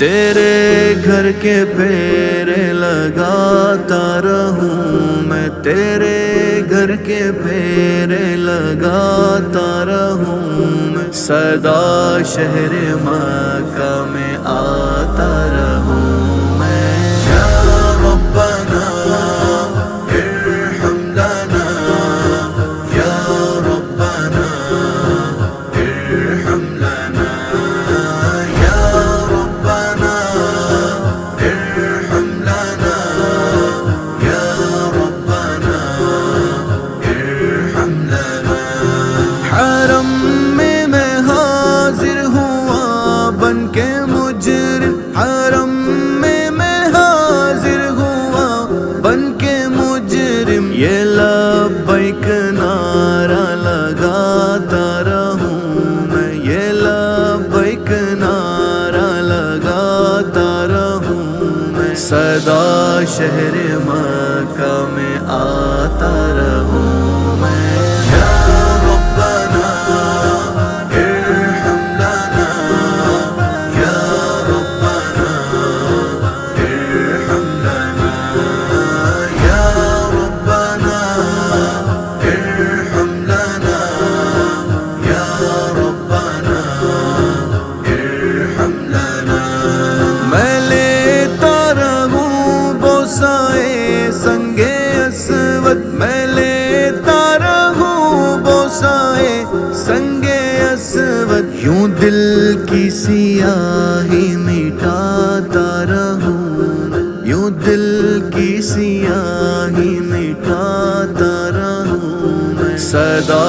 تیرے گھر کے پھیرے لگاتا رہوں میں، تیرے گھر کے پھیرے لگاتا رہوں میں، سدا شہر مکہ میں آتا رہوں میں۔ یا ربنا ارحم لنا، یا ربنا ارحم لنا، یا ربنا ارحم لنا، یا ربنا ارحم لنا۔ حرم میں حاضر ہوا بن کے مجرم، حرم میں حاضر ہوا بن کے مجرم، یہ لبیک نعرہ لگاتا رہوں میں، یہ لبیک نعرہ لگاتا رہوں میں، سدا شہر مکہ میں آتا رہوں میں۔ یا ربنا ارحم لنا، یا ربنا ارحم لنا، یا ربنا ارحم لنا، یا ربنا ارحم لنا۔ میں لیتا رہوں بوسائے سنگ اسود، میں لیتا رہوں بوسائے سنگ اسود، یوں دل کی سیاہی مٹاتا رہوں، یوں دل کی سیاہی مٹاتا رہوں میں، سدا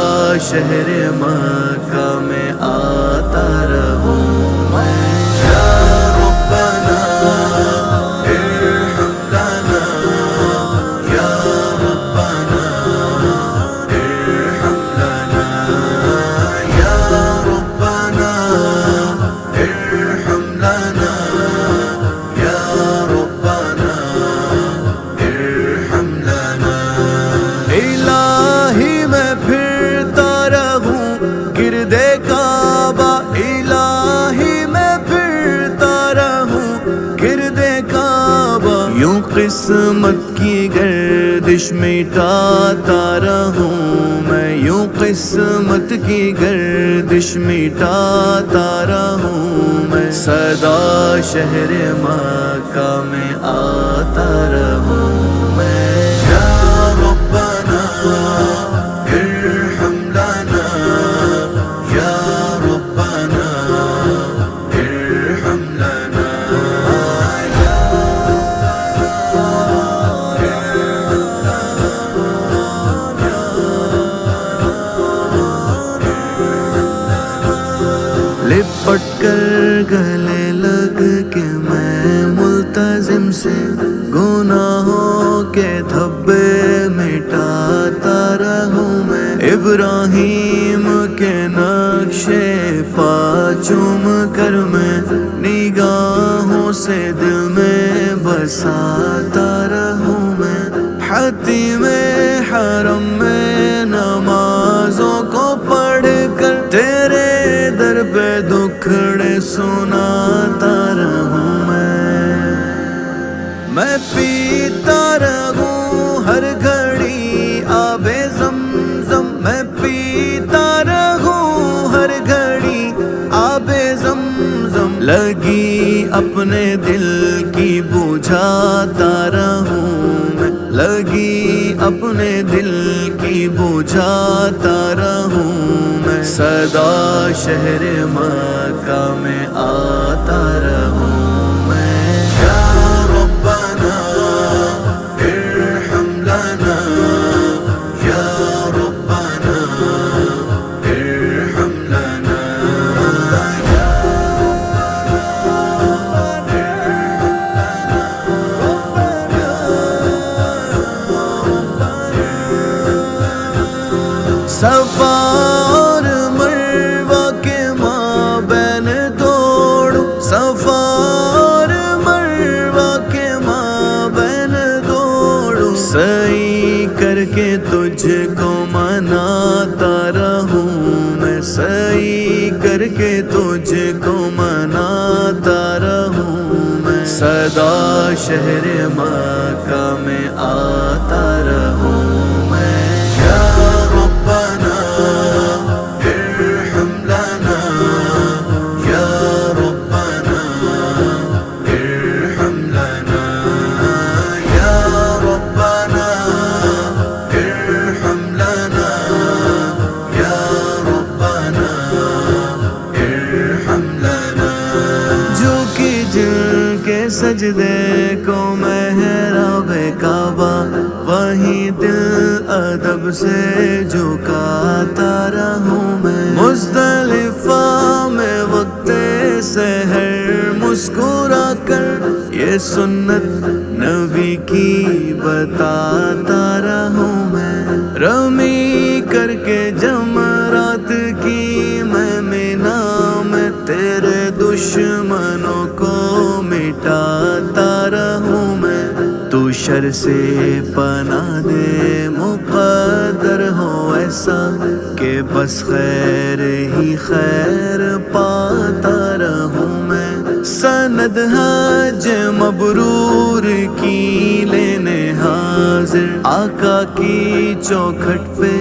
شہر مکہ میں آتا رہوں میں۔ یا ربنا ارحم لنا، یا ربنا ارحم لنا، یا ربنا ارحم لنا، یا ربنا ارحم لنا۔ الہی میں پھرتا رہوں گرد کعبہ، الہی میں پھرتا رہوں گرد کعبہ، یوں قسمت کی گردش مٹاتا رہوں میں، یوں قسمت کی گردش مٹاتا رہوں میں، سدا شہر مکہ میں آتا رہوں میں۔ یا ربنا ارحم لنا، یا ربنا ارحم لنا، لپٹ کر گلے لگ کے میں ملتزم سے گناہوں کے دھبے مٹاتا رہوں میں، ابراہیم کے نقشے پا چوم کر میں نگاہوں سے دل میں بساتا رہوں میں، حتیم حرم میں نمازوں کو پڑھ کر تیرے در پہ دکھڑے سناتا رہوں میں پیتا رہوں ہر گھڑی آب زمزم، میں پیتا رہوں ہر گھڑی آب زمزم، لگی اپنے دل کی بجھاتا رہوں میں، لگی اپنے دل کی بجھاتا رہوں میں، سدا شہر مکہ میں آتا رہوں میں۔ یا ربنا ارحم لنا، یا ربنا ارحم لنا، یا صفا اور مروہ کے مابین دوڑوں، صفا اور مروہ کے مابین دوڑوں، سعی کر کے تجھ کو مناتا رہوں میں، سعی کر کے تجھ کو مناتا رہوں سدا شہر مکہ میں آتا رہوں میں یا ربنا ارحم لنا یا ربنا ارحم لنا یا ربنا ارحم لنا یا ربنا ارحم لنا جھکی جل کے سجدے کو محراب کعبہ وہیں دل ادب سے جھکاتا رہوں میں مزدلفہ میں وقت سحر مسکرا کر یہ سنت نبی کی بتاتا رہوں میں رمی کر کے جمرات کی میں مینا میں تیرے دشمنوں کو مٹاتا رہوں میں تو شر سے پناہ دے مقدر ہو ایسا کہ بس خیر ہی خیر پاتا رہوں میں سند حج مبرور کی لینے حاضر آقا کی چوکھٹ پہ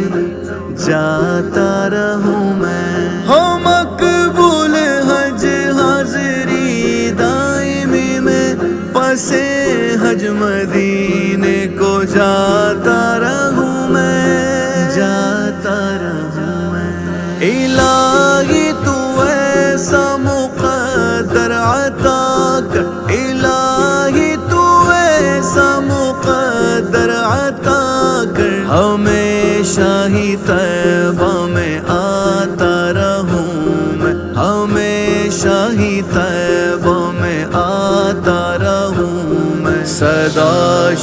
جاتا رہوں میں ہو مقبول حج حاضری دائمی میں پسے حج مدینے کو جاتا رہوں میں جاتا رہوں میں الہی تو ایسا مقدر عطا کر الہی تو ایسا مقدر عطا کر ہمیشہ ہی طیبہ میں آتا رہوں میں ہمیشہ ہی طیبہ میں آتا رہوں میں سدا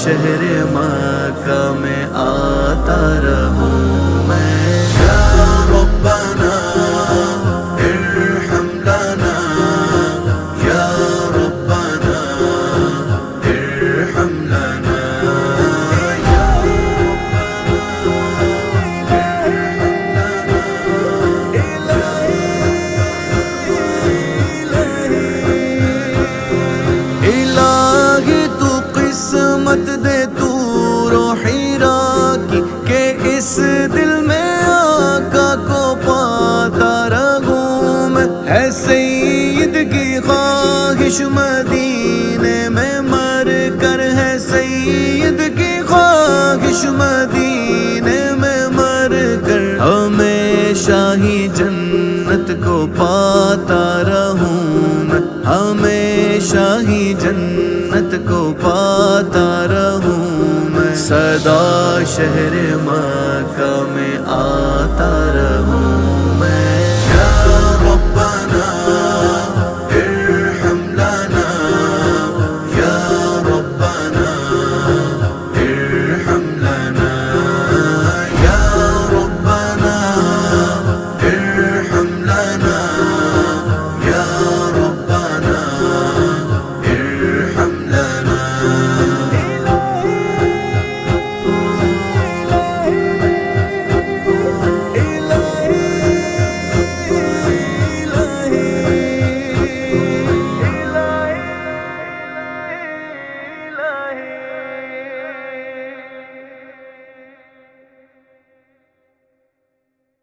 شہر مکہ میں آتا رہوں میں یا ربنا ارحم لنا یا ربنا ارحم لنا یا الہی تو قسمت دے تو روحیرا کی کہ اس دل میں آقا کو پاتا رہوں میں ہے سید کی خواہش مدینے میں مر کر ہے سید کی خواہش مدینے میں مر کر ہمیشہ ہی جنت کو پاتا رہوں میں ہمیشہ ہی جنت کو پاتا رہوں میں سدا شہر مکہ میں آتا رہوں